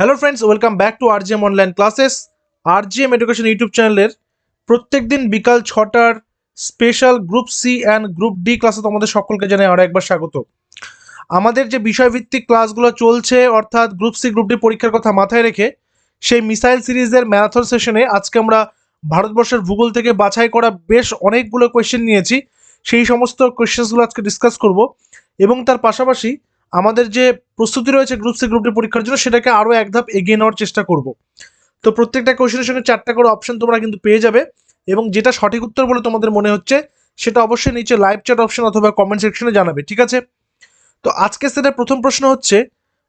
Hello friends, welcome back to RGM online classes. RGM education YouTube চ্যানেলের প্রত্যেক দিন বিকাল 6টার special group C and group D ক্লাসে তোমাদের সকলকে জানাই আরও একবার স্বাগত। আমাদের যে বিষয়ভিত্তিক ক্লাসগুলো চলছে, অর্থাৎ গ্রুপ সি গ্রুপ ডি পরীক্ষার কথা মাথায় রেখে সেই মিসাইল সিরিজের ম্যারাথন সেশনে আজকে আমরা ভারতবর্ষের ভূগোল থেকে বাছাই করা বেশ অনেকগুলো কোয়েশ্চেন নিয়েছি। সেই সমস্ত কোয়েশ্চেন্সগুলো আজকে ডিসকাস করব এবং তার পাশাপাশি আমাদের যে প্রস্তুতি রয়েছে গ্রুপ সি গ্রুপ ডি পরীক্ষার জন্য সেটাকে আরও এক ধাপ এগিয়ে নেওয়ার চেষ্টা করব। তো প্রত্যেকটা কোয়েশ্চেনের সঙ্গে 4টা করে অপশন তোমরা কিন্তু পেয়ে যাবে এবং যেটা সঠিক উত্তর বলে তোমাদের মনে হচ্ছে সেটা অবশ্যই নিচে লাইভ চ্যাট অপশন অথবা কমেন্ট সেকশনে জানাবে, ঠিক আছে? তো আজকে সেটের প্রথম প্রশ্ন হচ্ছে,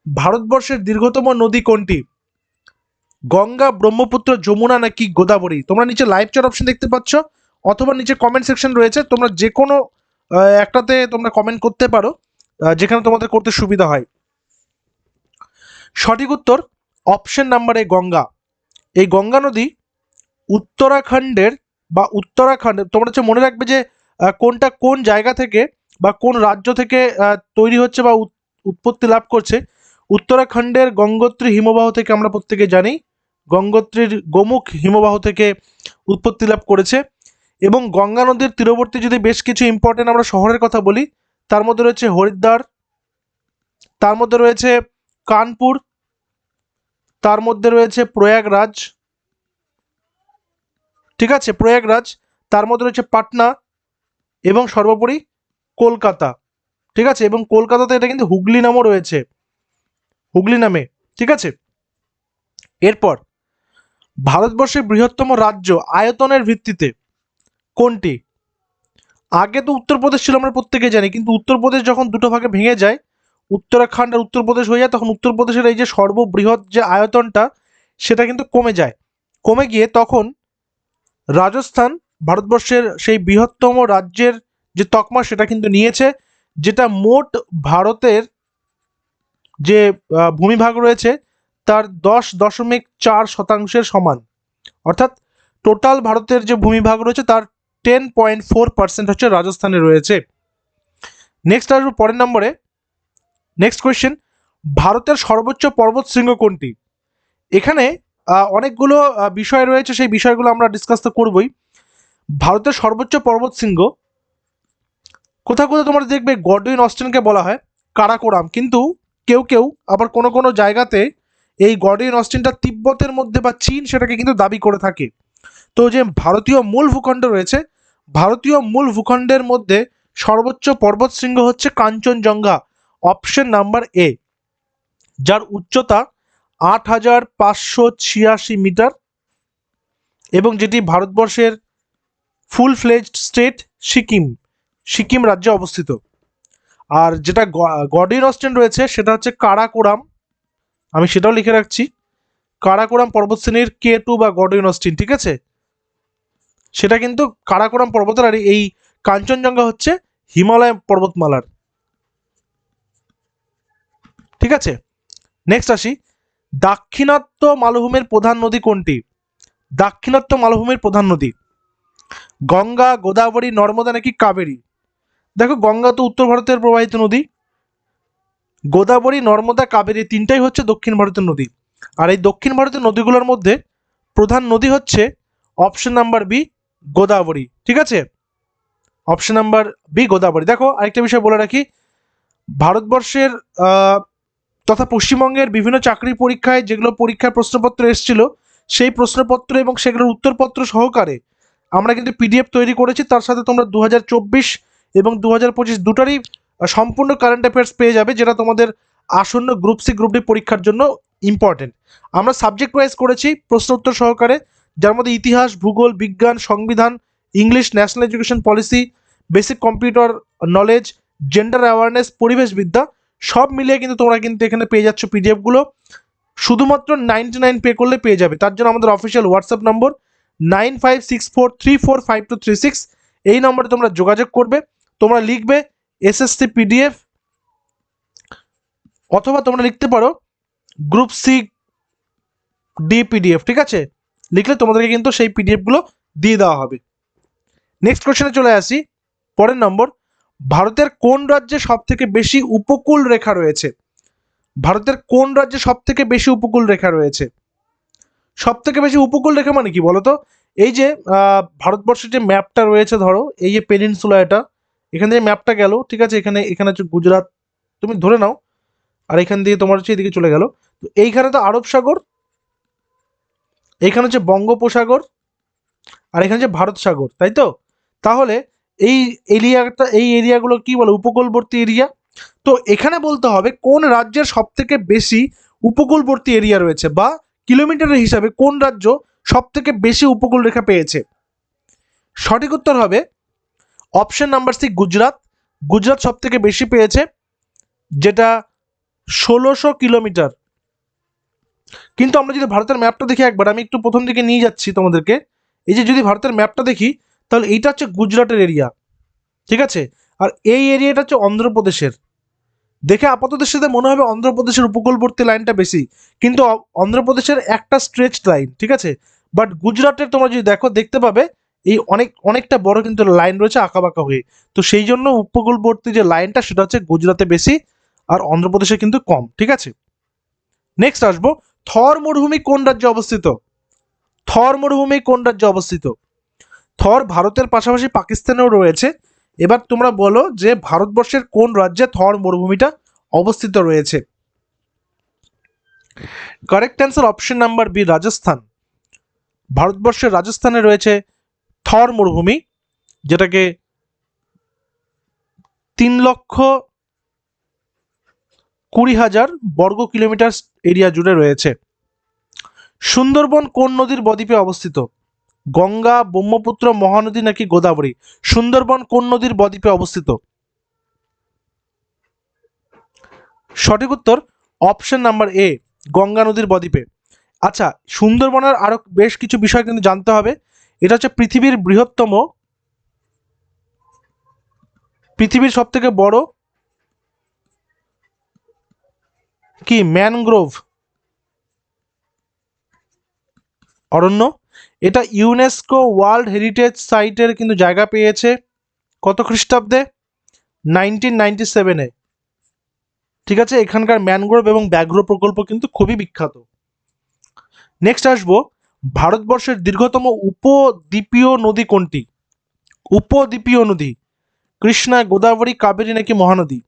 ভারতবর্ষের দীর্ঘতম নদী কোনটি? গঙ্গা, ব্রহ্মপুত্র, যমুনা নাকি গোদাবরী? তোমরা নিচে লাইভ চ্যাট অপশন দেখতে পাচ্ছ অথবা নিচে কমেন্ট সেকশন রয়েছে, তোমরা যে কোনো একটাতে তোমরা কমেন্ট করতে পারো যেখানে তোমাদের করতে সুবিধা হয়। সঠিক উত্তর অপশন নাম্বার এ, গঙ্গা। এই গঙ্গা নদী উত্তরাখণ্ডের তোমরা হচ্ছে মনে রাখবে যে কোনটা কোন জায়গা থেকে বা কোন রাজ্য থেকে তৈরি হচ্ছে বা উৎপত্তি লাভ করছে। উত্তরাখণ্ডের গঙ্গোত্রী হিমবাহ থেকে আমরা প্রত্যেকে জানি, গঙ্গোত্রীর গোমুখ হিমবাহ থেকে উৎপত্তি লাভ করেছে। এবং গঙ্গা নদীর তীরবর্তী যদি বেশ কিছু ইম্পর্টেন্ট আমরা শহরের কথা বলি, তার মধ্যে রয়েছে হরিদ্বার, তার মধ্যে রয়েছে কানপুর, তার মধ্যে রয়েছে প্রয়াগরাজ, ঠিক আছে, প্রয়াগরাজ, তার মধ্যে রয়েছে পাটনা এবং সর্বোপরি কলকাতা, ঠিক আছে। এবং কলকাতাতে এটা কিন্তু হুগলি নামও রয়েছে, হুগলি নামে, ঠিক আছে। এরপর ভারতবর্ষের বৃহত্তম রাজ্য আয়তনের ভিত্তিতে কোনটি? আগে তো উত্তরপ্রদেশ ছিল, আমরা প্রত্যেকে জানি, কিন্তু উত্তরপ্রদেশ যখন দুটো ভাগে ভেঙে যায়, উত্তরাখণ্ড আর উত্তরপ্রদেশ হয়ে যায়, তখন উত্তরপ্রদেশের এই যে সর্ববৃহৎ যে আয়তনটা সেটা কিন্তু কমে যায়। কমে গিয়ে তখন রাজস্থান ভারতবর্ষের সেই বৃহত্তম রাজ্যের যে তকমা সেটা কিন্তু নিয়েছে, যেটা মোট ভারতের যে ভূমিভাগ রয়েছে তার 10.4% সমান। অর্থাৎ টোটাল ভারতের যে ভূমিভাগ রয়েছে তার 10.4% হচ্ছে রাজস্থানে রয়েছে। নেক্সট আসবো পরের নম্বরে। নেক্সট কোয়েশ্চেন, ভারতের সর্বোচ্চ পর্বত শৃঙ্গ কোনটি? এখানে অনেকগুলো বিষয় রয়েছে, সেই বিষয়গুলো আমরা ডিসকাস তো করবই। ভারতের সর্বোচ্চ পর্বত শৃঙ্গ কোথাও কোথাও তোমরা দেখবে গডউইন অস্টিনকে বলা হয় কারাকোরাম, কিন্তু কেউ কেউ আবার কোনো কোনো জায়গাতে এই গডউইন অস্টিনটা তিব্বতের মধ্যে বা চীন সেটাকে কিন্তু দাবি করে থাকে। তো যে ভারতীয় মূল ভূখণ্ড রয়েছে, ভারতীয় মূল ভূখণ্ডের মধ্যে সর্বোচ্চ পর্বত শৃঙ্গ হচ্ছে কাঞ্চনজঙ্ঘা, অপশন নাম্বার এ, যার উচ্চতা 8,586 মিটার এবং যেটি ভারতবর্ষের ফুল ফ্লেজড স্টেট সিকিম রাজ্যে অবস্থিত। আর যেটা গডউইন অস্টিন রয়েছে সেটা হচ্ছে কারাকোরাম, আমি সেটাও লিখে রাখছি, কারাকোরাম পর্বতশ্রেণীর K2 বা গডউইন অস্টিন, ঠিক আছে। সেটা কিন্তু কারাকোরাম পর্বতের, আর এই কাঞ্চনজঙ্ঘা হচ্ছে হিমালয় পর্বতমালার, ঠিক আছে। নেক্সট আসি, দাক্ষিণাত্য মালভূমির প্রধান নদী কোনটি? দাক্ষিণাত্য মালভূমির প্রধান নদী গঙ্গা, গোদাবরী, নর্মদা নাকি কাবেরী? দেখো, গঙ্গা তো উত্তর ভারতের প্রবাহিত নদী, গোদাবরী, নর্মদা, কাবেরী তিনটাই হচ্ছে দক্ষিণ ভারতের নদী। আর এই দক্ষিণ ভারতের নদীগুলোর মধ্যে প্রধান নদী হচ্ছে অপশন নাম্বার বি, গোদাবরী, ঠিক আছে। Option number B, Godavari. দেখো, আরেকটা বিষয় বলে রাখি, ভারতবর্ষের তথা পশ্চিমবঙ্গের বিভিন্ন চাকরির পরীক্ষায় যেগুলো পরীক্ষার প্রশ্নপত্র এসেছিল, সেই প্রশ্নপত্র এবং সেগুলোর উত্তরপত্র সহকারে আমরা কিন্তু পিডিএফ তৈরি করেছি। তার সাথে তোমরা 2024 এবং 2025 দুটারই সম্পূর্ণ কারেন্ট অ্যাফেয়ার্স পেয়ে যাবে, যেটা তোমাদের আসন্ন গ্রুপ সি গ্রুপ ডি পরীক্ষার জন্য ইম্পর্টেন্ট। আমরা সাবজেক্ট ওয়াইজ করেছি প্রশ্ন উত্তর সহকারে, যার মধ্যে ইতিহাস, ভূগোল, বিজ্ঞান, সংবিধান, English, national education policy, basic computer knowledge, gender awareness, পরিবেশবিদ্যা সব মিলিয়ে কিন্তু তোমরা কিন্তু এখানে পেয়ে যাচ্ছ পিডিএফগুলো। শুধুমাত্র 99 পে করলে পেয়ে যাবে। তার জন্য আমাদের অফিসিয়াল হোয়াটসঅ্যাপ নম্বর 9564345236, এই নম্বরে তোমরা যোগাযোগ করবে। তোমরা লিখবে এসএসসি পিডিএফ অথবা তোমরা লিখতে পারো গ্রুপ সি ডি পিডিএফ, ঠিক আছে। লিখলে তোমাদেরকে কিন্তু সেই পিডিএফগুলো দিয়ে দেওয়া হবে। নেক্সট কোশ্চেনে চলে আসি, পরের নম্বর, ভারতের কোন রাজ্যে সব থেকে বেশি উপকূল রেখা রয়েছে? ভারতের কোন রাজ্যে সব থেকে বেশি উপকূল রেখা রয়েছে? সব থেকে বেশি উপকূল রেখা মানে কি বলতো? এই যে ভারতবর্ষের যে ম্যাপটা রয়েছে, ধরো এই যে পেনিনসুলা, এটা এখান থেকে ম্যাপটা গেল, ঠিক আছে, এখানে এখানে হচ্ছে গুজরাট, তুমি ধরে নাও, আর এখান দিয়ে তোমার হচ্ছে এদিকে চলে গেল। তো এইখানে তো আরব সাগর, এইখানে হচ্ছে বঙ্গোপসাগর, আর এখানে হচ্ছে ভারত সাগর, তাই তো? তাহলে এই এই এরিয়াগুলো কি বলে? উপকূলবর্তী এরিয়া। তো এখানে বলতে হবে কোন রাজ্যের সব থেকে বেশি উপকূলবর্তী এরিয়া রয়েছে, বা কিলোমিটারের হিসাবে কোন রাজ্য সব থেকে বেশি উপকূল রেখা পেয়েছে। সঠিক উত্তর হবে option number C, Gujarat. Gujarat সব থেকে বেশি পেয়েছে, যেটা 1600 কিলোমিটার। কিন্তু আমরা যদি ভারতের ম্যাপটা দেখি একবার, আমি একটু প্রথম দিকে নিয়ে যাচ্ছি তোমাদেরকে। এই যে যদি ভারতের ম্যাপটা দেখি, তাহলে এইটা হচ্ছে গুজরাটের এরিয়া, ঠিক আছে, আর এই এরিয়াটা হচ্ছে অন্ধ্রপ্রদেশের। দেখে আপাত দৃষ্টিতে মনে হবে অন্ধ্রপ্রদেশের উপকূলবর্তী লাইনটা বেশি, কিন্তু অন্ধ্রপ্রদেশের একটা স্ট্রেচ লাইন, ঠিক আছে। বাট গুজরাটের তোমরা যদি দেখো, দেখতে পাবে এই অনেকটা বড় কিন্তু লাইন রয়েছে আঁকাবাঁকা হয়ে। তো সেই জন্য উপকূলবর্তী যে লাইনটা সেটা হচ্ছে গুজরাটে বেশি, আর অন্ধ্রপ্রদেশে কিন্তু কম, ঠিক আছে। নেক্সট আসবো, থর মরুভূমি কোন রাজ্যে অবস্থিত? থর মরুভূমি কোন রাজ্যে অবস্থিত? থর ভারতের পাশাপাশি পাকিস্তানেও রয়েছে। এবার তোমরা বলো যে ভারতবর্ষের কোন রাজ্যে থর মরুভূমিটা অবস্থিত রয়েছে? Correct answer option number B, Rajasthan. ভারতবর্ষের রাজস্থানে রয়েছে থর মরুভূমি, যেটাকে 3,20,000 বর্গ কিলোমিটার এরিয়া জুড়ে রয়েছে। সুন্দরবন কোন নদীর বদ্বীপে অবস্থিত? গঙ্গা, ব্রহ্মপুত্র, মহানদী নাকি গোদাবরী? সুন্দরবন কোন নদীর বদ্বীপে অবস্থিত? সঠিক উত্তর অপশন নাম্বার এ, গঙ্গা নদীর বদ্বীপে। আচ্ছা, সুন্দরবনের আরো বেশ কিছু বিষয় কিন্তু জানতে হবে। এটা হচ্ছে পৃথিবীর সব থেকে বড় কি ম্যানগ্রোভ অরণ্য। এটা ইউনেস্কো ওয়ার্ল্ড হেরিটেজ সাইটের কিন্তু জায়গা পেয়েছে কত খ্রিস্টাব্দে? 1997-এ, ঠিক আছে। এখানকার ম্যানগ্রোভ এবং ব্যাঘ্র প্রকল্প কিন্তু খুবই বিখ্যাত। নেক্সট আসবো, ভারতবর্ষের দীর্ঘতম উপদ্বীপীয় নদী কোনটি? উপদ্বীপীয় নদী, কৃষ্ণা, গোদাবরী, কাবেরী নাকি মহানদী?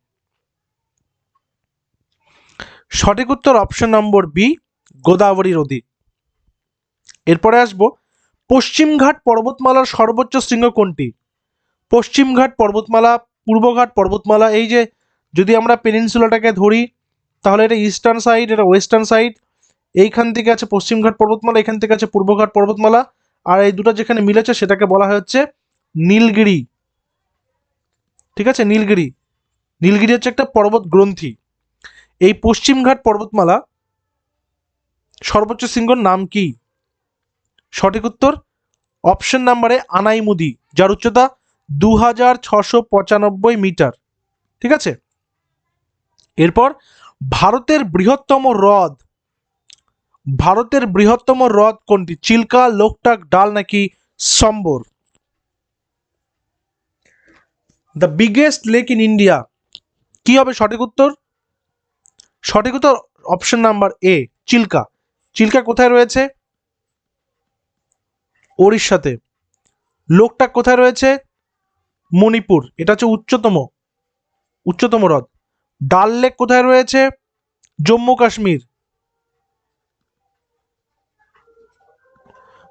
সঠিক উত্তর অপশন নম্বর বি, গোদাবরী নদী। এরপরে আসবো, পশ্চিমঘাট পর্বতমালার সর্বোচ্চ শৃঙ্গ কোনটি? পশ্চিমঘাট পর্বতমালা, পূর্বঘাট পর্বতমালা, এই যে যদি আমরা পেনিনসুলাটাকে ধরি, তাহলে এটা ইস্টার্ন সাইড, এটা ওয়েস্টার্ন সাইড। এইখান থেকে আছে পশ্চিমঘাট পর্বতমালা, এখান থেকে আছে পূর্বঘাট পর্বতমালা, আর এই দুটো যেখানে মিলেছে সেটাকে বলা হচ্ছে নীলগিরি, ঠিক আছে। নীলগিরি, নীলগিরি হচ্ছে একটা পর্বত গ্রন্থি। এই পশ্চিমঘাট পর্বতমালা সর্বোচ্চ শৃঙ্গর নাম কি? সঠিক উত্তর অপশন নাম্বারে আনাইমুদি, যার উচ্চতা 2695 মিটার, ঠিক আছে। এরপর ভারতের বৃহত্তম হ্রদ, ভারতের বৃহত্তম হ্রদ কোনটি? চিল্কা, লোকটাক, ডাল নাকি Sambhar? The biggest lake in India কি হবে সঠিক উত্তর? সঠিক উত্তর option number A, Chilka. Chilka কোথায় রয়েছে? ওড়িশাতে। লোকটাক কোথায় রয়েছে? মণিপুর, এটা হচ্ছে উচ্চতম হ্রদ। ডাল লেক কোথায় রয়েছে? জম্মু কাশ্মীর।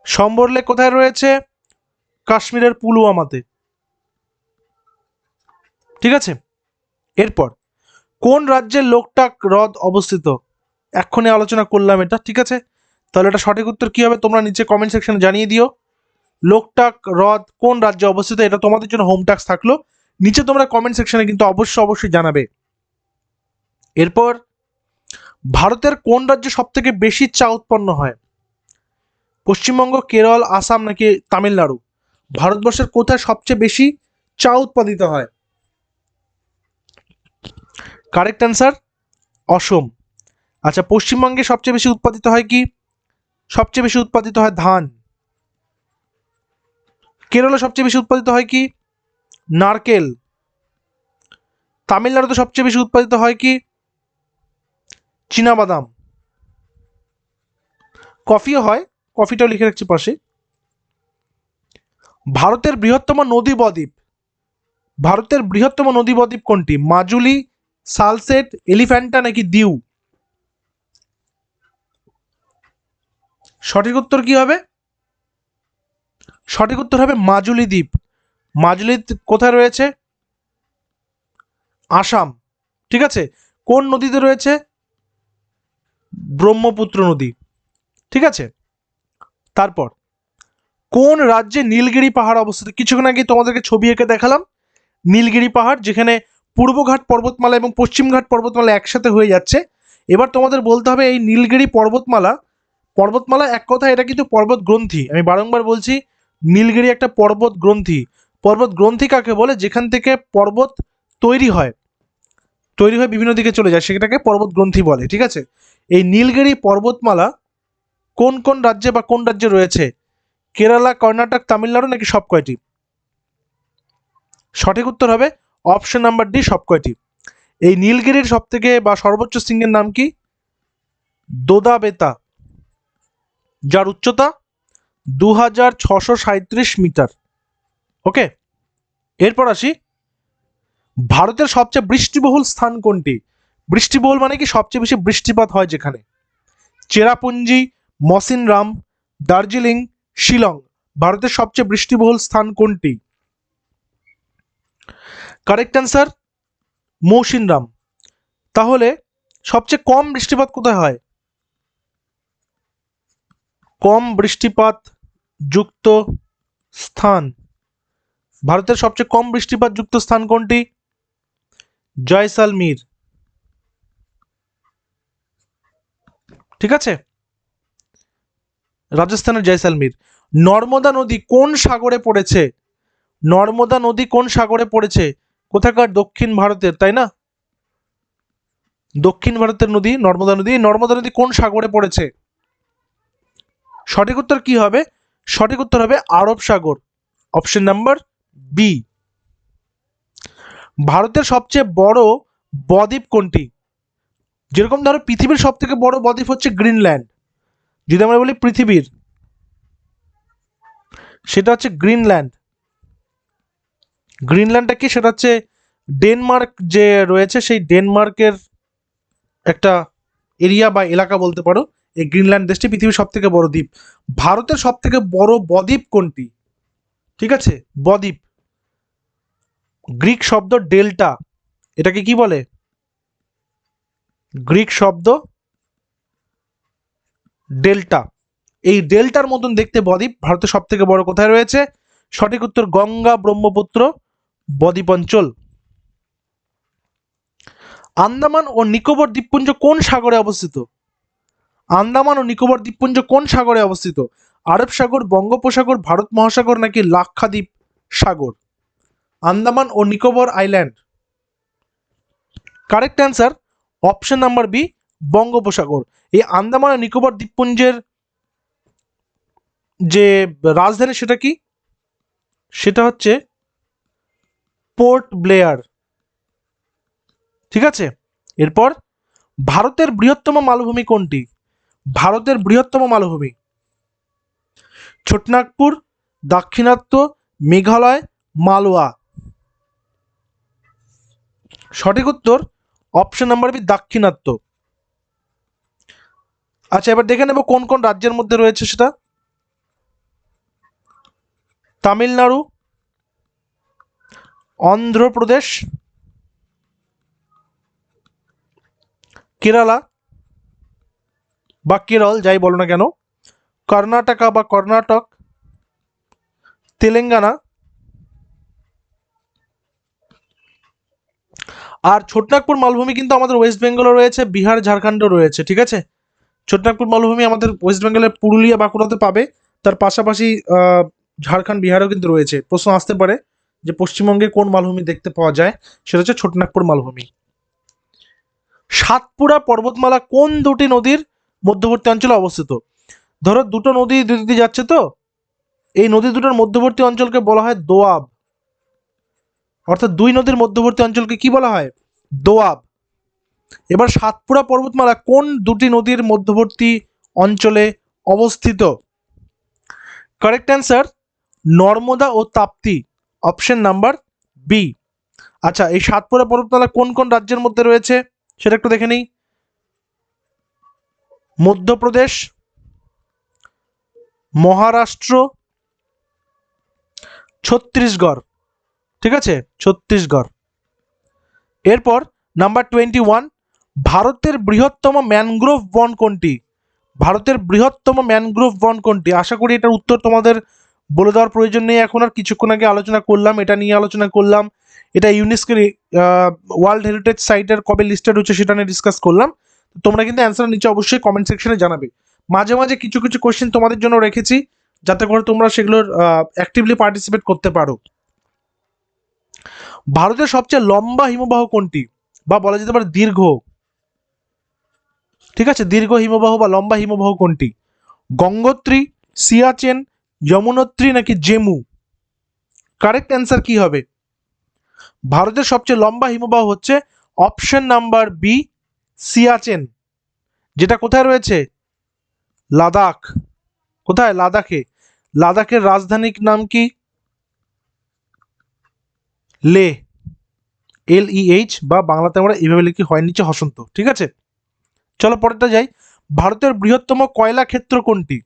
সম্বর লেক কোথায় রয়েছে? কাশ্মীরের পুলওয়ামাতে, ঠিক আছে। এরপর কোন রাজ্যের লোকটাক হ্রদ অবস্থিত? এক্ষুনি আলোচনা করলাম এটা, ঠিক আছে। তাহলে এটা সঠিক উত্তর কি হবে তোমরা নিচে কমেন্ট সেকশনে জানিয়ে দিও। লোকটাক হ্রদ কোন রাজ্যে অবস্থিত? এটা তোমাদের জন্য হোম টাস্ক থাকলো, নিচে তোমরা কমেন্ট সেকশনে কিন্তু অবশ্যই জানাবে। এরপর ভারতের কোন রাজ্যে সব থেকে বেশি চা উৎপন্ন হয়? পশ্চিমবঙ্গ, কেরল, আসাম নাকি তামিলনাড়ু? ভারতবর্ষের কোথায় সবচেয়ে বেশি চা উৎপাদিত হয়? কারেক্ট অ্যান্সার অসম। আচ্ছা, পশ্চিমবঙ্গে সবচেয়ে বেশি উৎপাদিত হয় কি? সবচেয়ে বেশি উৎপাদিত হয় ধান। কেরলে সবচেয়ে বেশি উৎপাদিত হয় কি? নারকেল। তামিলনাড়ুতে সবচেয়ে বেশি উৎপাদিত হয় কি? চীনাবাদাম। কফিও হয়, কফিটাও লিখে রাখছি পাশে। ভারতের বৃহত্তম নদী বদ্বীপ, ভারতের বৃহত্তম নদী বদ্বীপ কোনটি? মাজুলি, সালসেট, এলিফ্যান্টা নাকি দিউ? সঠিক উত্তর কি হবে? সঠিক উত্তর হবে মাজুলি দ্বীপ। মাজুলি কোথায় রয়েছে? আসাম। ঠিক আছে। কোন নদীতে রয়েছে? ব্রহ্মপুত্র নদী। ঠিক আছে। তারপর কোন রাজ্যে নীলগিরি পাহাড় অবস্থিত? কিছুক্ষণ আগে তোমাদেরকে ছবি এঁকে দেখালাম নীলগিরি পাহাড়, যেখানে পূর্বঘাট পর্বতমালা এবং পশ্চিমঘাট পর্বতমালা একসাথে হয়ে যাচ্ছে। এবার তোমাদের বলতে হবে এই নীলগিরি পর্বতমালা, পর্বতমালা এক কথা এটা কিন্তু পর্বত গ্রন্থি। আমি বারংবার বলছি নীলগিরি একটা পর্বত গ্রন্থি। পর্বত গ্রন্থি কাকে বলে? যেখান থেকে পর্বত তৈরি হয়, তৈরি হয়ে বিভিন্ন দিকে চলে যায়, সেটাকে পর্বত গ্রন্থি বলে। ঠিক আছে। এই নীলগিরি পর্বতমালা কোন কোন রাজ্যে বা কোন রাজ্যে রয়েছে? কেরালা, কর্ণাটক, তামিলনাড়ু নাকি সব কয়টি? সঠিক উত্তর হবে অপশন নাম্বার ডি, সব কয়টি। এই নীলগিরির সব থেকে বা সর্বোচ্চ শৃঙ্গের নাম কি? দোদা বেতা, যার উচ্চতা 2637 মিটার। ওকে। এরপর আসি, ভারতের সবচেয়ে বৃষ্টিবহুল স্থান কোনটি? বৃষ্টিবহুল মানে কি সবচেয়ে বেশি বৃষ্টিপাত হয় যেখানে? চেরাপুঞ্জি, মসিনরাম, দার্জিলিং, শিলং। ভারতের সবচেয়ে বৃষ্টিবহুল স্থান কোনটি? Correct answer Mawsynram. তাহলে সবচেয়ে কম বৃষ্টিপাত কোথায় হয়? কম বৃষ্টিপাত যুক্ত স্থান, ভারতের সবচেয়ে কম বৃষ্টিপাত যুক্ত স্থান কোনটি? জয়সালমীর। ঠিক আছে, রাজস্থানের জয়সালমীর। নর্মদা নদী কোন সাগরে পড়েছে? নর্মদা নদী কোন সাগরে পড়েছে? কোথাকার? দক্ষিণ ভারতের, তাই না? দক্ষিণ ভারতের নদী নর্মদা নদী। নর্মদা নদী কোন সাগরে পড়েছে? সঠিক উত্তর কি হবে? সঠিক উত্তর হবে আরব সাগর, অপশন নাম্বার বি। ভারতের সবচেয়ে বড় বদ্বীপ কোনটি? যেরকম ধরো পৃথিবীর সব থেকে বড় বদ্বীপ হচ্ছে গ্রিনল্যান্ড, যদি আমরা বলি পৃথিবীর, সেটা হচ্ছে গ্রিনল্যান্ড। গ্রিনল্যান্ডটা কি? সেটা হচ্ছে ডেনমার্ক যে রয়েছে সেই ডেনমার্কের একটা এরিয়া বা এলাকা বলতে পারো। এই গ্রিনল্যান্ড দেশটি পৃথিবীর সব থেকে বড় দ্বীপ। ভারতের সব থেকে বড় বদ্বীপ কোনটি? ঠিক আছে, বদ্বীপ, গ্রিক শব্দ ডেল্টা, এটাকে কি বলে? গ্রিক শব্দ ডেল্টা। এই ডেল্টার মতন দেখতে বদ্বীপ ভারতের সব থেকে বড় কোথায় রয়েছে? সঠিক উত্তর গঙ্গা ব্রহ্মপুত্র বদ্বীপ অঞ্চল। আন্দামান ও নিকোবর দ্বীপপুঞ্জ কোন সাগরে অবস্থিত? আন্দামান ও নিকোবর দ্বীপপুঞ্জ কোন সাগরে অবস্থিত? আরব সাগর, বঙ্গোপসাগর, ভারত মহাসাগর নাকি লাক্ষাদ্বীপ সাগর? আন্দামান ও Nicobar island. Correct answer option number B, বঙ্গোপসাগর। এই আন্দামান ও নিকোবর দ্বীপপুঞ্জের যে রাজধানী সেটা কি? সেটা হচ্ছে পোর্ট ব্লেয়ার। ঠিক আছে। এরপর ভারতের বৃহত্তম মালভূমি কোনটি? ভারতের বৃহত্তম মালভূমি ছোটনাগপুর, দাক্ষিণাত্য, মেঘালয়, মালওয়া। সঠিক উত্তর অপশন নাম্বার বি, দাক্ষিণাত্য। আচ্ছা, এবার দেখে নেব কোন কোন রাজ্যের মধ্যে রয়েছে সেটা। তামিলনাড়ু, অন্ধ্রপ্রদেশ, কেরালা বা কেরল যাই বলো না কেন, কর্ণাটকা বা কর্ণাটক, তেলেঙ্গানা, আর ছোটনাগপুর মালভূমি কিন্তু আমাদের ওয়েস্ট বেঙ্গলও রয়েছে, বিহার ঝাড়খণ্ডও রয়েছে। ঠিক আছে, ছোটনাগপুর মালভূমি আমাদের ওয়েস্ট বেঙ্গলের পুরুলিয়া বাঁকুড়াতে পাবে, তার পাশাপাশি ঝাড়খণ্ড বিহারেও কিন্তু রয়েছে। প্রশ্ন আসতে পারে যে পশ্চিমবঙ্গে কোন মালভূমি দেখতে পাওয়া যায়, সেটা হচ্ছে ছোটনাগপুর মালভূমি। সাতপুরা পর্বতমালা কোন দুটি নদীর মধ্যবর্তী অঞ্চলে অবস্থিত? ধরো দুটো নদী দুই দিকে যাচ্ছে, তো এই নদী দুটোর মধ্যবর্তী অঞ্চলকে বলা হয় দোয়াব। অর্থাৎ দুই নদীর মধ্যবর্তী অঞ্চলকে কি বলা হয়? দোয়াব। এবার সাতপুরা পর্বতমালা কোন দুটি নদীর মধ্যবর্তী অঞ্চলে অবস্থিত? কারেক্ট অ্যান্সার নর্মদা ও তাপ্তি, অপশন নাম্বার বি। আচ্ছা, এই সাতপুরা পর্বতমালা কোন কোন রাজ্যের মধ্যে রয়েছে সেটা একটু দেখে নিই। মধ্যপ্রদেশ, মহারাষ্ট্র, ছত্তিশগড়। ঠিক আছে, ছত্তিশগড়। এরপর নাম্বার 21, ভারতের বৃহত্তম ম্যানগ্রোভ বন কোনটি? ভারতের বৃহত্তম ম্যানগ্রোভ বন কোনটি? আশা করি এটার উত্তর তোমাদের বলে দেওয়ার প্রয়োজন নেই এখন আর। কিছুক্ষণ আগে আলোচনা করলাম, এটা নিয়ে আলোচনা করলাম। এটা ইউনেস্কোর ওয়ার্ল্ড হেরিটেজ সাইটের কবে লিস্টেড হচ্ছে সেটা নিয়ে ডিসকাস করলাম। তোমরা কিন্তু অ্যান্সার নিচে অবশ্যই কমেন্ট সেকশনে জানাবে। মাঝে মাঝে কিছু কিছু কোশ্চেন তোমাদের জন্য রেখেছি যাতে করে তোমরা সেগুলোর অ্যাক্টিভলি পার্টিসিপেট করতে পারো। ভারতের সবচেয়ে লম্বা হিমবাহ কোনটি, বা বলা যেতে পারে দীর্ঘ? ঠিক আছে, দীর্ঘ হিমবাহ বা লম্বা হিমবাহ কোনটি? গঙ্গোত্রী, সিয়াচেন, যমুনোত্রী নাকি জেমু? কারেক্ট অ্যান্সার কি হবে? ভারতের সবচেয়ে লম্বা হিমবাহ হচ্ছে অপশন নাম্বার বি, সিয়াচেন। যেটা কোথায় রয়েছে? লাদাখ। কোথায়? লাদাখে। লাদাখের রাজধানীর নাম কি? লে, LEH, বা বাংলাতে আমরা এইভাবে লিখি, হয় নিচে হসন্ত। ঠিক আছে, চলো পরেরটা যাই। ভারতের বৃহত্তম কয়লা ক্ষেত্র কোনটি?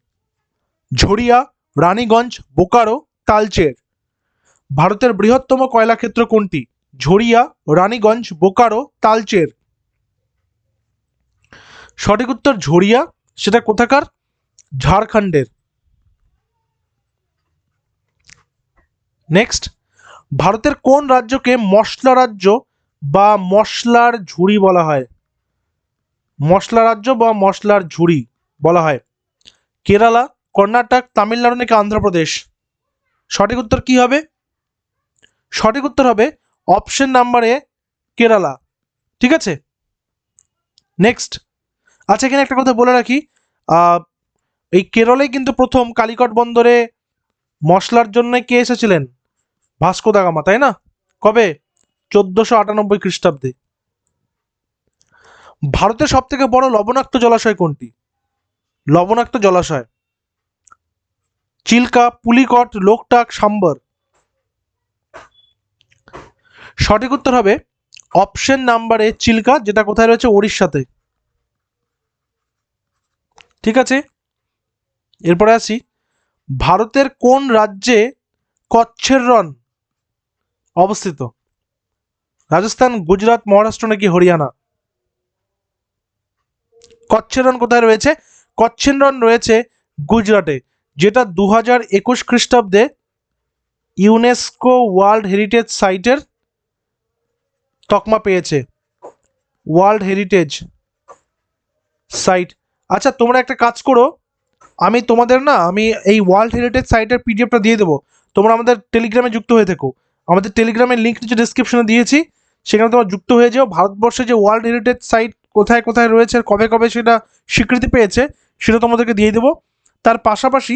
ঝরিয়া, রানীগঞ্জ, বোকারো, তালচের। ভারতের বৃহত্তম কয়লা ক্ষেত্র কোনটি? ঝরিয়া, রানীগঞ্জ, বোকারো, তালচের। সঠিক উত্তর ঝরিয়া। সেটা কোথাকার? ঝাড়খণ্ডের। নেক্সট, ভারতের কোন রাজ্যকে মশলা রাজ্য বা মশলার ঝুড়ি বলা হয়? মশলা রাজ্য বা মশলার ঝুড়ি বলা হয়? কেরালা, কর্ণাটক, তামিলনাড়ু নাকি অন্ধ্রপ্রদেশ? সঠিক উত্তর কি হবে? সঠিক উত্তর হবে অপশন নাম্বার এ, কেরালা। ঠিক আছে, নেক্সট। আচ্ছা, এখানে একটা কথা বলে রাখি, এই কেরলেই কিন্তু প্রথম কালিকট বন্দরে মশলার জন্য কে এসেছিলেন? ভাস্কো দা গামা, তাই না? কবে? 1498 খ্রিস্টাব্দে। ভারতের সব থেকে বড় লবণাক্ত জলাশয় কোনটি? লবণাক্ত জলাশয়, চিল্কা, পুলিকট, লোকটাক, সাম্বর। সঠিক উত্তর হবে অপশন নাম্বার এ, চিল্কা, যেটা কোথায় রয়েছে? উড়িষ্যাতে। ঠিক আছে, এরপরে আসি, ভারতের কোন রাজ্যে কচ্ছের রণ অবস্থিত? রাজস্থান, গুজরাট, মহারাষ্ট্র নাকি হরিয়ানা? কচ্ছের রণ কোথায় রয়েছে? কচ্ছের রণ রয়েছে গুজরাটে, যেটা 2021 খ্রিস্টাব্দে ইউনেস্কো ওয়ার্ল্ড হেরিটেজ সাইটের তকমা পেয়েছে। World heritage site. আচ্ছা, তোমরা একটা কাজ করো, আমি তোমাদের না, আমি এই ওয়ার্ল্ড হেরিটেজ সাইটের পিডিএফটা দিয়ে দেবো, তোমরা আমাদের টেলিগ্রামে যুক্ত হয়ে থেকো। আমাদের টেলিগ্রামের লিঙ্ক নিচে ডিসক্রিপশনে দিয়েছি, সেখানে তোমরা যুক্ত হয়ে যাও। ভারতবর্ষে যে ওয়ার্ল্ড হেরিটেজ সাইট কোথায় কোথায় রয়েছে আর কবে কবে সেটা স্বীকৃতি পেয়েছে সেটা তোমাদেরকে দিয়ে দেবো। তার পাশাপাশি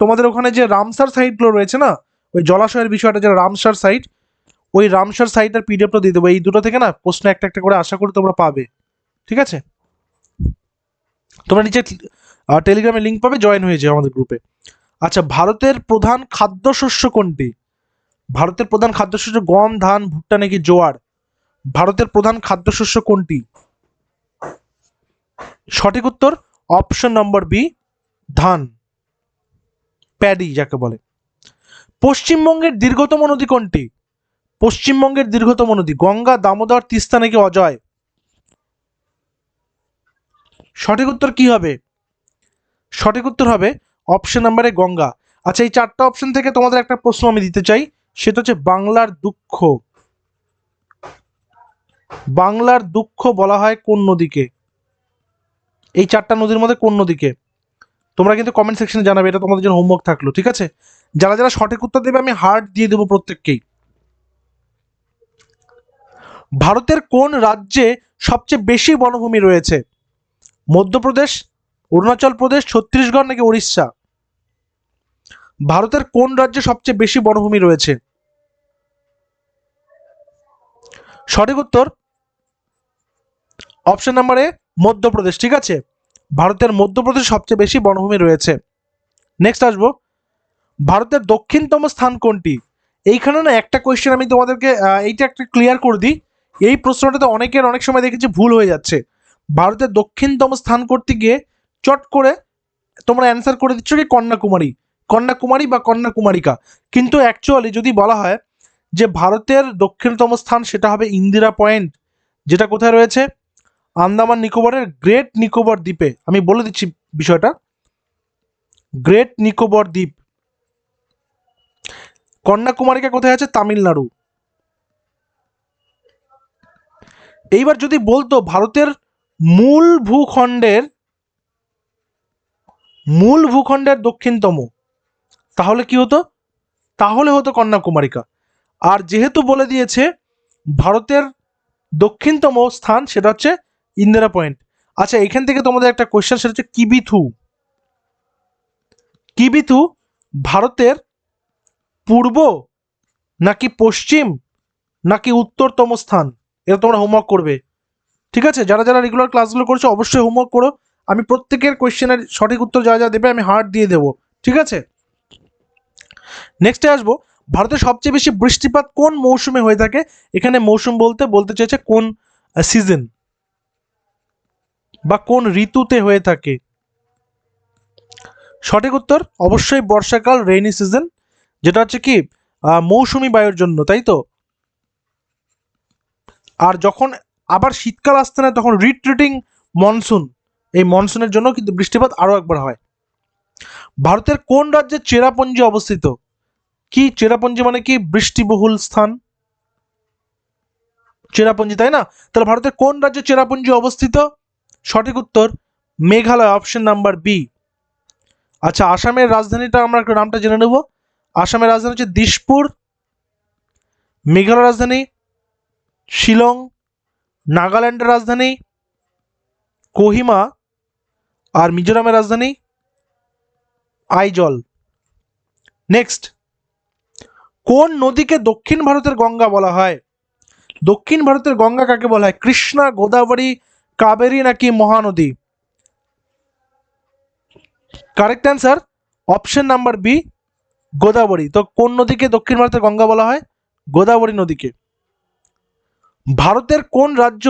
তোমাদের ওখানে যে রামসার সাইটগুলো রয়েছে না, ওই জলাশয়ের বিষয়টা, যে রামসার সাইট, ওই রামসার সাইটের পিডিএফটা দিয়ে দেবো। এই দুটো থেকে না প্রশ্ন একটা একটা করে আশা করি তোমরা পাবে। ঠিক আছে, তোমরা নিচে টেলিগ্রামে লিঙ্ক পাবে, জয়েন হয়ে যাও আমাদের গ্রুপে। আচ্ছা, ভারতের প্রধান খাদ্যশস্য কোনটি? ভারতের প্রধান খাদ্যশস্য গম, ধান, ভুট্টা নাকি জোয়ার? ভারতের প্রধান খাদ্যশস্য কোনটি? সঠিক উত্তর অপশন নম্বর বি, ধান, প্যাডি যাকে বলে। পশ্চিমবঙ্গের দীর্ঘতম নদী কোনটি? পশ্চিমবঙ্গের দীর্ঘতম নদী গঙ্গা, দামোদর, তিস্তা নাকি অজয়? সঠিক উত্তর কি হবে? সঠিক উত্তর হবে অপশন নাম্বারে গঙ্গা। আচ্ছা, এই চারটা অপশন থেকে তোমাদের একটা প্রশ্ন আমি দিতে চাই, সেটা হচ্ছে বাংলার দুঃখ। বাংলার দুঃখ বলা হয় কোন নদীকে? এই চারটা নদীর মধ্যে কোন নদীকে? তোমরা কিন্তু কমেন্ট সেকশনে জানাবে, এটা তোমাদের জন্য হোমওয়ার্ক থাকলো। ঠিক আছে, যারা যারা সঠিক উত্তর দেবে আমি হার্ট দিয়ে দেবো প্রত্যেককেই। ভারতের কোন রাজ্যে সবচেয়ে বেশি বনভূমি রয়েছে? মধ্যপ্রদেশ, অরুণাচল প্রদেশ, ছত্তিশগড় নাকি উড়িষ্যা? ভারতের কোন রাজ্যে সবচেয়ে বেশি বনভূমি রয়েছে? সঠিক উত্তর অপশন নাম্বার এ মধ্যপ্রদেশ। ঠিক আছে, ভারতের মধ্যপ্রদেশ সবচেয়ে বেশি বনভূমি রয়েছে। নেক্সট আসবো, ভারতের দক্ষিণতম স্থান কোনটি? এইখানে না একটা কোয়েশ্চেন আমি তোমাদেরকে এইটা একটা ক্লিয়ার করে দিই। এই প্রশ্নটাতে অনেকের অনেক সময় দেখেছি ভুল হয়ে যাচ্ছে। ভারতের দক্ষিণতম স্থান করতে গিয়ে চট করে তোমরা অ্যান্সার করে দিচ্ছ কি কন্যাকুমারী, কন্যাকুমারী বা কন্যাকুমারিকা। কিন্তু অ্যাকচুয়ালি যদি বলা হয় যে ভারতের দক্ষিণতম স্থান, সেটা হবে ইন্দিরা পয়েন্ট, যেটা কোথায় রয়েছে? আন্দামান নিকোবরের গ্রেট নিকোবর দ্বীপে। আমি বলে দিচ্ছি বিষয়টা, গ্রেট নিকোবর দ্বীপ। কন্যাকুমারিকা কোথায় আছে? তামিলনাড়ু। এইবার যদি বলতো ভারতের মূল ভূখণ্ডের দক্ষিণতম, তাহলে কি হতো? তাহলে হতো কন্যাকুমারিকা। আর যেহেতু বলে দিয়েছে ভারতের দক্ষিণতম স্থান, সেটা হচ্ছে ইন্দিরা পয়েন্ট। আচ্ছা, এখান থেকে তোমাদের একটা কোয়েশ্চেন, সেটা হচ্ছে কিবিথু। কিবিথু ভারতের পূর্ব নাকি পশ্চিম নাকি উত্তরতম স্থান? এটা তোমরা হোমওয়ার্ক করবে। ঠিক আছে, যারা যারা রেগুলার ক্লাসগুলো করছো অবশ্যই হোমওয়ার্ক করো। আমি প্রত্যেকের কোয়েশ্চেনের সঠিক উত্তর যা যা দেবে আমি হার্ট দিয়ে দেবো। ঠিক আছে, নেক্সটে আসবো, ভারতের সবচেয়ে বেশি বৃষ্টিপাত কোন মৌসুমে হয়ে থাকে? এখানে মৌসুম বলতে চেয়েছে কোন সিজন বা কোন ঋতুতে হয়ে থাকে। সঠিক উত্তর অবশ্যই বর্ষাকাল, রেইনি সিজন, যেটা হচ্ছে কি মৌসুমী বায়ুর জন্য, তাই তো। আর যখন আবার শীতকাল আসতে না, তখন রিট্রিটিং মনসুন, এই মনসুনের জন্য কিন্তু বৃষ্টিপাত আরও একবার হয়। ভারতের কোন রাজ্যে চেরাপুঞ্জি অবস্থিত? কি চেরাপুঞ্জি মানে কি? বৃষ্টিবহুল স্থান, চেরাপুঞ্জি, তাই না? তাহলে ভারতের কোন রাজ্যে চেরাপুঞ্জি অবস্থিত? সঠিক উত্তর মেঘালয়, অপশন নাম্বার বি। আচ্ছা, আসামের রাজধানীটা আমরা একটু নামটা জেনে নেব। আসামের রাজধানী হচ্ছে দিশপুর। মেঘালয়ের রাজধানী শিলং। নাগাল্যান্ডের রাজধানী কোহিমা। আর মিজোরামের রাজধানী আইজল। নেক্সট, কোন নদীকে দক্ষিণ ভারতের গঙ্গা বলা হয়? দক্ষিণ ভারতের গঙ্গা কাকে বলা হয়? কৃষ্ণা, গোদাবরী, কাবেরী নাকি Mahanadi? Correct answer option number B, Godavari. তো কোন নদীকে দক্ষিণ ভারতের গঙ্গা বলা হয়? গোদাবরী নদীকে। ভারতের কোন রাজ্য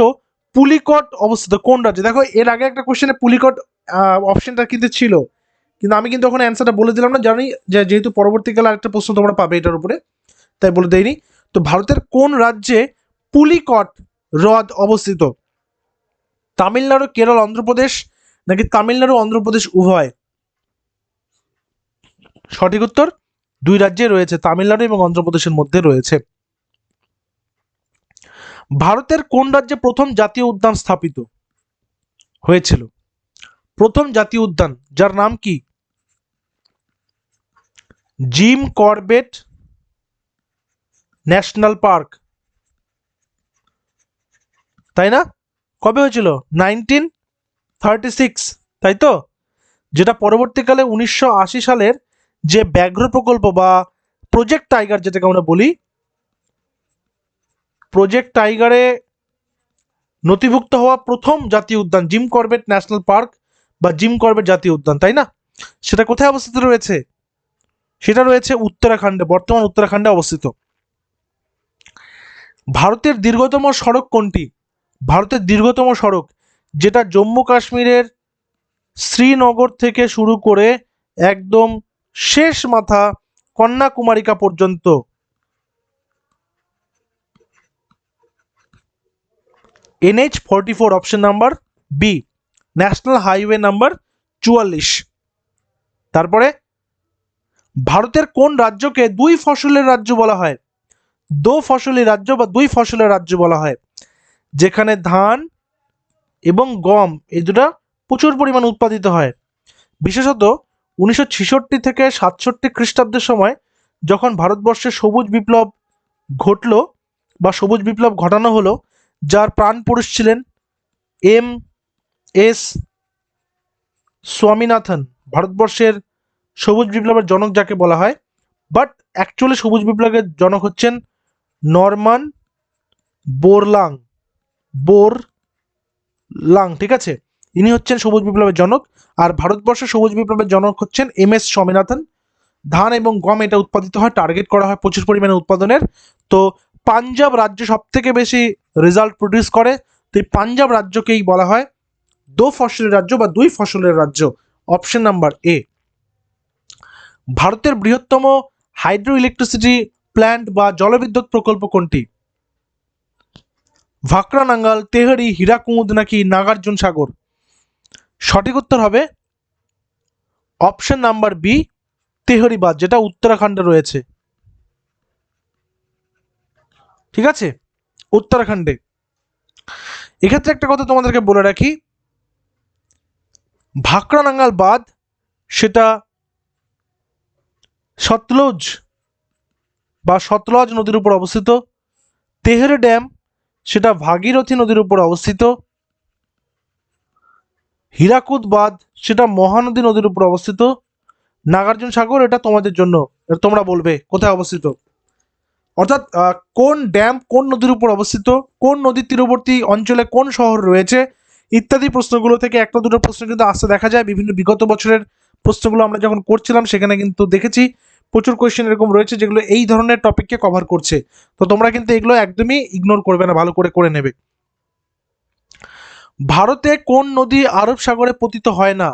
পুলিকট অবস্থিত? কোন রাজ্যে? দেখো, এর আগে একটা কোশ্চেনে পুলিকট অপশনটা কিন্তু ছিল, কিন্তু আমি কিন্তু ওখানে অ্যান্সারটা বলে দিলাম না, জানি যে যেহেতু পরবর্তীকালে আরেকটা প্রশ্ন তোমরা পাবে এটার উপরে, তাই বলে দেয়নি। তো ভারতের কোন রাজ্যে পুলিকট হ্রদ অবস্থিত? তামিলনাড়ু, কেরল, অন্ধ্রপ্রদেশ নাকি তামিলনাড়ু অন্ধ্রপ্রদেশ উভয়? সঠিক উত্তর দুই রাজ্যে রয়েছে, তামিলনাড়ু এবং অন্ধ্রপ্রদেশের মধ্যে রয়েছে। ভারতের কোন রাজ্যে প্রথম জাতীয় উদ্যান স্থাপিত হয়েছিল? প্রথম জাতীয় উদ্যান, যার নাম কি? জিম করবেট ন্যাশনাল পার্ক, তাই না? কবে হয়েছিল? 1936, তাই তো। যেটা পরবর্তীকালে 1980 সালের যে ব্যাঘ্র প্রকল্প বা প্রজেক্ট টাইগার, যেটাকে আমরা বলি, প্রজেক্ট টাইগারে নথিভুক্ত হওয়া প্রথম জাতীয় উদ্যান জিম করবেট ন্যাশনাল পার্ক বা জিম করবেট জাতীয় উদ্যান, তাই না? সেটা কোথায় অবস্থিত রয়েছে? সেটা রয়েছে উত্তরাখণ্ডে, বর্তমান উত্তরাখণ্ডে অবস্থিত। ভারতের দীর্ঘতম সড়ক কোনটি? ভারতের দীর্ঘতম সড়ক, যেটা জম্মু কাশ্মীরের শ্রীনগর থেকে শুরু করে একদম শেষ মাথা কন্যাকুমারিকা পর্যন্ত, NH-44, option number B, national highway number 44। তারপরে ভারতের কোন রাজ্যকে দুই ফসলের রাজ্য বলা হয়? দো ফসলি রাজ্য বা দুই ফসলের রাজ্য বলা হয়, যেখানে ধান এবং গম এই দুটা প্রচুর পরিমাণ উৎপাদিত হয়। বিশেষত 1966 থেকে 67 খ্রিস্টাব্দের সময় যখন ভারতবর্ষে সবুজ বিপ্লব ঘটলো বা সবুজ বিপ্লব ঘটানো হলো, যার প্রাণ পুরুষ ছিলেন MS স্বামীনাথন, ভারতবর্ষের সবুজ বিপ্লবের জনক যাকে বলা হয়। বাট অ্যাকচুয়ালি সবুজ বিপ্লবের জনক হচ্ছেন নরমান বোরলাং, লাং, ঠিক আছে। ইনি হচ্ছেন সবুজ বিপ্লবের জনক। আর ভারতবর্ষের সবুজ বিপ্লবের জনক হচ্ছেন MS স্বামীনাথন। ধান এবং গম এটা উৎপাদিত হয়, টার্গেট করা হয় প্রচুর পরিমাণে উৎপাদনের। তো পাঞ্জাব রাজ্য সব থেকে বেশি রেজাল্ট প্রডিউস করে, তো এই পাঞ্জাব রাজ্যকেই বলা হয় দো ফসলের রাজ্য বা দুই ফসলের রাজ্য। অপশন নাম্বার এ। ভারতের বৃহত্তম হাইড্রো ইলেকট্রিসিটি প্ল্যান্ট বা জলবিদ্যুৎ প্রকল্প কোনটি? ভাকরা নাঙ্গাল, তেহরি, হীরাকুদ নাকি নাগার্জুন সাগর? সঠিক উত্তর হবে অপশন নাম্বার বি, তেহরি বাঁধ, যেটা উত্তরাখণ্ডে রয়েছে। ঠিক আছে, উত্তরাখণ্ডে। এক্ষেত্রে একটা কথা তোমাদেরকে বলে রাখি, ভাকরা নাঙ্গাল বাঁধ সেটা সতলুজ বা সতলজ নদীর উপর অবস্থিত। তেহরি ড্যাম সেটা ভাগীরথী নদীর উপর অবস্থিত। হীরাকুদ বাঁধ সেটা মহানদী নদীর উপর অবস্থিত। নাগার্জুন সাগর এটা তোমাদের জন্য, এটা তোমরা বলবে কোথায় অবস্থিত। অর্থাৎ কোন ড্যাম কোন নদীর উপর অবস্থিত, কোন নদীর তীরবর্তী অঞ্চলে কোন শহর রয়েছে, ইত্যাদি প্রশ্নগুলো থেকে একটা দুটো প্রশ্ন কিন্তু আসতে দেখা যায়। বিভিন্ন বিগত বছরের প্রশ্নগুলো আমরা যখন করছিলাম সেখানে কিন্তু দেখেছি প্রচুর কোয়েশ্চেন এরকম রয়েছে যেগুলো এই ধরনের টপিককে কভার করছে। তো তোমরা কিন্তু এগুলো একদমই ইগনোর করবে না, ভালো করে করে নেবে। ভারতে কোন নদী আরব সাগরে পতিত হয় না?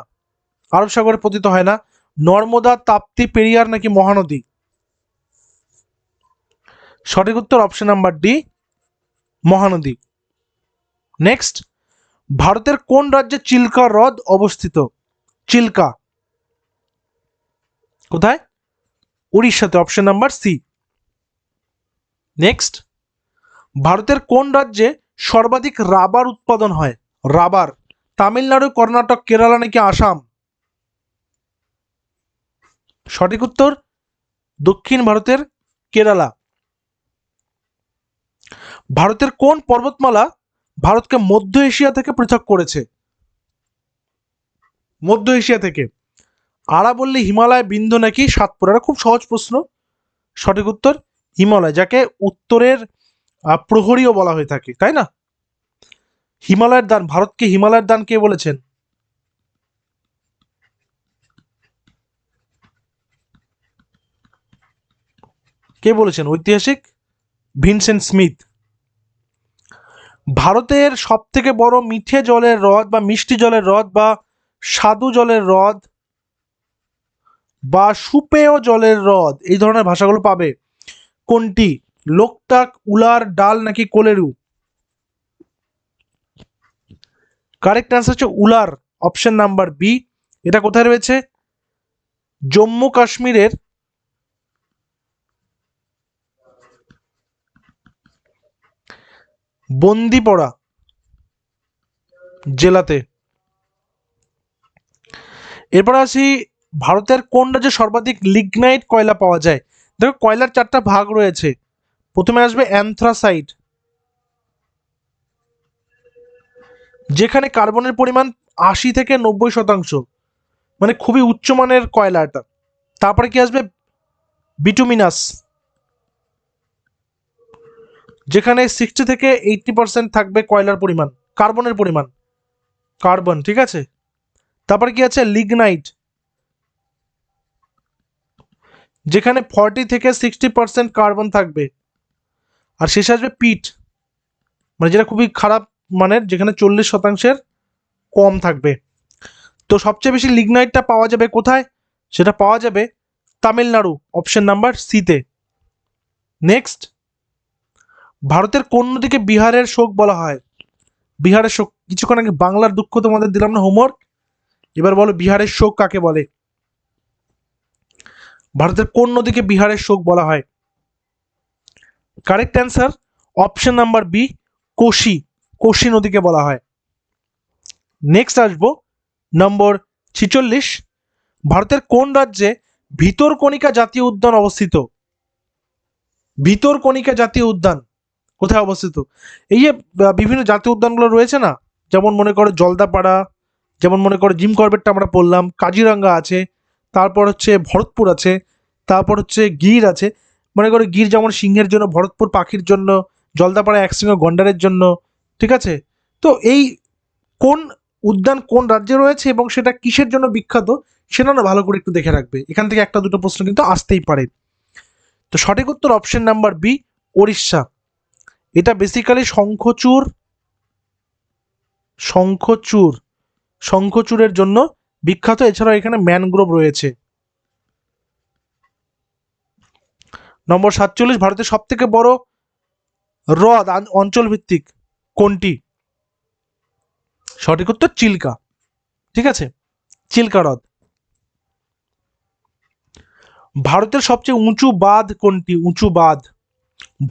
আরব সাগরে পতিত হয় না। নর্মদা, তাপ্তি, পেরিয়ার নাকি মহানদী? সঠিক উত্তর option number D, Mahanadi. Next, ভারতের কোন রাজ্যে চিল্কা হ্রদ অবস্থিত? চিল্কা কোথায়? উড়িষ্যাতে, অপশন নাম্বার সি। নেক্সট, ভারতের কোন রাজ্যে সর্বাধিক রাবার উৎপাদন হয়? রাবার, তামিলনাড়ু, কর্ণাটক, কেরালা নাকি আসাম? সঠিক উত্তর দক্ষিণ ভারতের কেরালা। ভারতের কোন পর্বতমালা ভারতকে মধ্য এশিয়া থেকে পৃথক করেছে? মধ্য এশিয়া থেকে আরাবল্লী, হিমালয়, বিন্ধ্য নাকি সাতপুরা? এটা খুব সহজ প্রশ্ন। সঠিক উত্তর হিমালয়, যাকে উত্তরের প্রহরীও বলা হয়ে থাকে, তাই না? হিমালয়ের দান, ভারতকে হিমালয়ের দান কে বলেছেন? কে বলেছেন? ঐতিহাসিক ভিনসেন্ট স্মিথ। ভারতের সব থেকে বড় মিঠে জলের হ্রদ বা মিষ্টি জলের হ্রদ বা স্বাদু জলের হ্রদ বা সুপেয় জলের হ্রদ, এই ধরনের ভাষাগুলো পাবে কোনটি? লোকটাক, উলার, ডাল নাকি কোলেরু? কারেক্ট অ্যান্সার হচ্ছে উলার, অপশন নাম্বার বি। এটা কোথায় রয়েছে? জম্মু কাশ্মীরের বন্দিপোরা জেলাতে। এরপর আসি, ভারতের কোন রাজ্যে সর্বাধিক লিগনাইট কয়লা পাওয়া যায়? দেখো কয়লার চারটা ভাগ রয়েছে। প্রথমে আসবে অ্যান্থ্রাসাইট, যেখানে কার্বনের পরিমাণ 80 থেকে 90%, মানে খুবই উচ্চমানের কয়লা এটা। তারপরে কি আসবে? বিটুমিনাস, যেখানে 60 থেকে 80% থাকবে কয়লার পরিমাণ, কার্বনের পরিমাণ, কার্বন, ঠিক আছে। তারপরে কি আছে? লিগনাইট, যেখানে 40 থেকে 60% কার্বন থাকবে। আর শেষে আসবে পিট, মানে যেটা খুবই খারাপ মানের, যেখানে 40%-এর কম থাকবে। তো সবচেয়ে বেশি লিগনাইটটা পাওয়া যাবে কোথায়? সেটা পাওয়া যাবে তামিলনাড়ু, অপশন নাম্বার সিতে। নেক্সট, ভারতের কোন নদীকে বিহারের শোক বলা হয়? বিহারের শোক, কিছুক্ষণ আগে বাংলার দুঃখ তোমাদের দিলাম না হোমওয়ার্ক, এবার বলো বিহারের শোক কাকে বলে? ভারতের কোন নদীকে বিহারের শোক বলা হয়? Correct answer option number B, Kosi, Kosi নদীকে বলা হয়। নেক্সট আসবো নম্বর 46, ভারতের কোন রাজ্যে ভিতরকণিকা জাতীয় উদ্যান অবস্থিত? ভিতরকণিকা জাতীয় উদ্যান কোথায় অবস্থিত? এই যে বিভিন্ন জাতীয় উদ্যানগুলো রয়েছে না, যেমন মনে করো জলদাপাড়া, যেমন মনে করো জিম করবেটটা আমরা পড়লাম, কাজিরাঙ্গা আছে, তারপর হচ্ছে ভরতপুর আছে, তারপর হচ্ছে গির আছে। মনে করো গির যেমন সিংহের জন্য, ভরতপুর পাখির জন্য, জলদাপাড়া একশৃঙ্গ গন্ডারের জন্য, ঠিক আছে। তো এই কোন উদ্যান কোন রাজ্যে রয়েছে এবং সেটা কিসের জন্য বিখ্যাত সেটা না ভালো করে একটু দেখে রাখবে, এখান থেকে একটা দুটো প্রশ্ন কিন্তু আসতেই পারে। তো সঠিক উত্তর অপশন নাম্বার বি, ওড়িশা। এটা বেসিক্যালি শঙ্খচূড়ের জন্য বিখ্যাত, এছাড়াও এখানে ম্যানগ্রোভ রয়েছে। নম্বর 47, ভারতের সব থেকে বড় হ্রদ অঞ্চল ভিত্তিক কোনটি? সঠিক উত্তর চিল্কা। ঠিক আছে, চিল্কা হ্রদ। ভারতের সবচেয়ে উঁচু বাঁধ কোনটি? উঁচু বাঁধ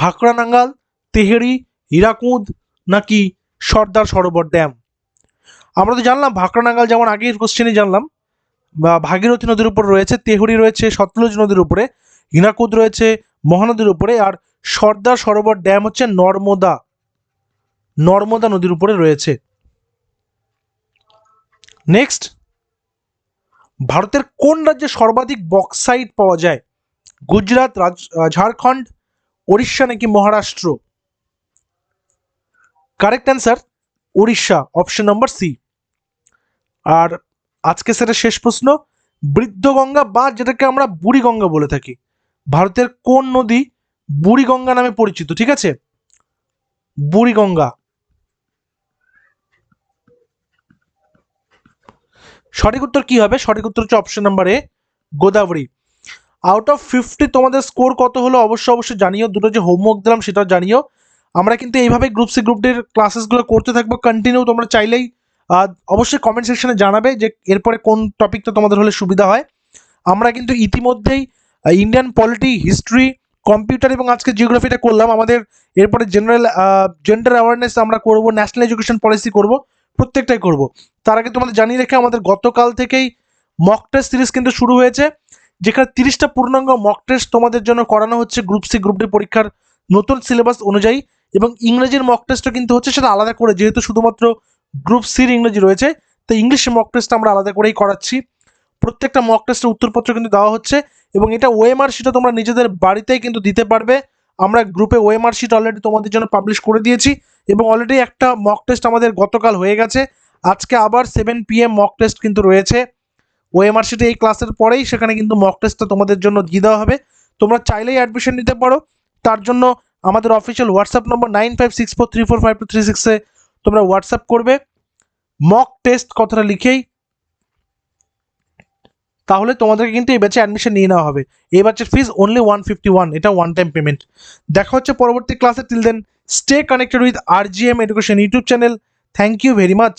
ভাকরানাঙ্গাল, তেহেরি, হীরাকুদ নাকি সর্দার সরোবর ড্যাম? আমরা তো জানলাম ভাকরানাঙ্গাল, যেমন আগের কোশ্চেনে জানলাম, বা ভাগীরথী নদীর উপর রয়েছে, তেহরি রয়েছে সতলুজ নদীর উপরে, হীরাকুদ রয়েছে মহানদীর উপরে, আর সর্দার সরোবর ড্যাম হচ্ছে নর্মদা নদীর উপরে রয়েছে। নেক্সট, ভারতের কোন রাজ্যে সর্বাধিক বক্সাইট পাওয়া যায়? গুজরাট, ঝাড়খণ্ড, ওড়িশা নাকি Maharashtra? Correct answer Odisha, option number C. আর আজকে সেটা শেষ প্রশ্ন, বৃদ্ধগঙ্গা বা যেটাকে আমরা বুড়িগঙ্গা বলে থাকি, ভারতের কোন নদী বুড়িগঙ্গা নামে পরিচিত? ঠিক আছে, বুড়িগঙ্গা। সঠিক উত্তর কি হবে? সঠিক উত্তর হচ্ছে option number A, Godavari. Out of 50 তোমাদের স্কোর কত হলো অবশ্যই জানিও, দুটো যে হোমওয়ার্ক দিলাম সেটাও জানিও। আমরা কিন্তু এইভাবে গ্রুপ সি গ্রুপ ডির ক্লাসেসগুলো করতে থাকবো কন্টিনিউ, তোমরা চাইলেই অবশ্যই কমেন্ট সেকশনে জানাবে যে এরপরে কোন টপিকটা তোমাদের হলে সুবিধা হয়। আমরা কিন্তু ইতিমধ্যেই ইন্ডিয়ান পলিটি, হিস্ট্রি, কম্পিউটার এবং আজকে জিওগ্রাফিটা করলাম। আমাদের এরপরে জেন্ডার অ্যাওয়ারনেস আমরা করব, ন্যাশনাল এডুকেশন পলিসি করব, প্রত্যেকটাই করব। তার আগে তোমাদের জানিয়ে রেখে আমাদের গতকাল থেকেই মক টেস্ট সিরিজ কিন্তু শুরু হয়েছে, যেখানে 30টা পূর্ণাঙ্গ মক টেস্ট তোমাদের জন্য করানো হচ্ছে গ্রুপ সি গ্রুপ ডি পরীক্ষার নতুন সিলেবাস অনুযায়ী। এবং ইংরেজির মক টেস্টও কিন্তু হচ্ছে, সেটা আলাদা করে, যেহেতু শুধুমাত্র গ্রুপ সির ইংরেজি রয়েছে, তো ইংলিশ মক টেস্ট আমরা আলাদা করেই করাচ্ছি। প্রত্যেকটা মক টেস্টের উত্তরপত্র কিন্তু দেওয়া হচ্ছে, এবং এটা ওএমআর শিটও তোমরা নিজেদের বাড়িতেই কিন্তু দিতে পারবে। আমরা গ্রুপে ওএমআর শিট অলরেডি তোমাদের জন্য পাবলিশ করে দিয়েছি, এবং অলরেডি একটা মক টেস্ট আমাদের গতকাল হয়ে গেছে। আজকে আবার 7 PM মক টেস্ট কিন্তু রয়েছে ওএমআর শিটে, এই ক্লাসের পরেই সেখানে কিন্তু মক টেস্টটা তোমাদের জন্য দিয়ে দেওয়া হবে। তোমরা চাইলেই অ্যাডমিশন নিতে পারো। তার জন্য আমাদের অফিসিয়াল হোয়াটসঅ্যাপ নম্বর 9564345236 তোমরা হোয়াটসঅ্যাপ করবে মক টেস্ট কথাটা লিখেই, তাহলে তোমাদেরকে কিন্তু এই ব্যাচে অ্যাডমিশন নিয়ে নেওয়া হবে। এই ব্যাচের ফিস অনলি 151, এটা ওয়ান টাইম পেমেন্ট। দেখা হচ্ছে পরবর্তী ক্লাসে, till then stay connected with RGM education YouTube channel. Thank you very much.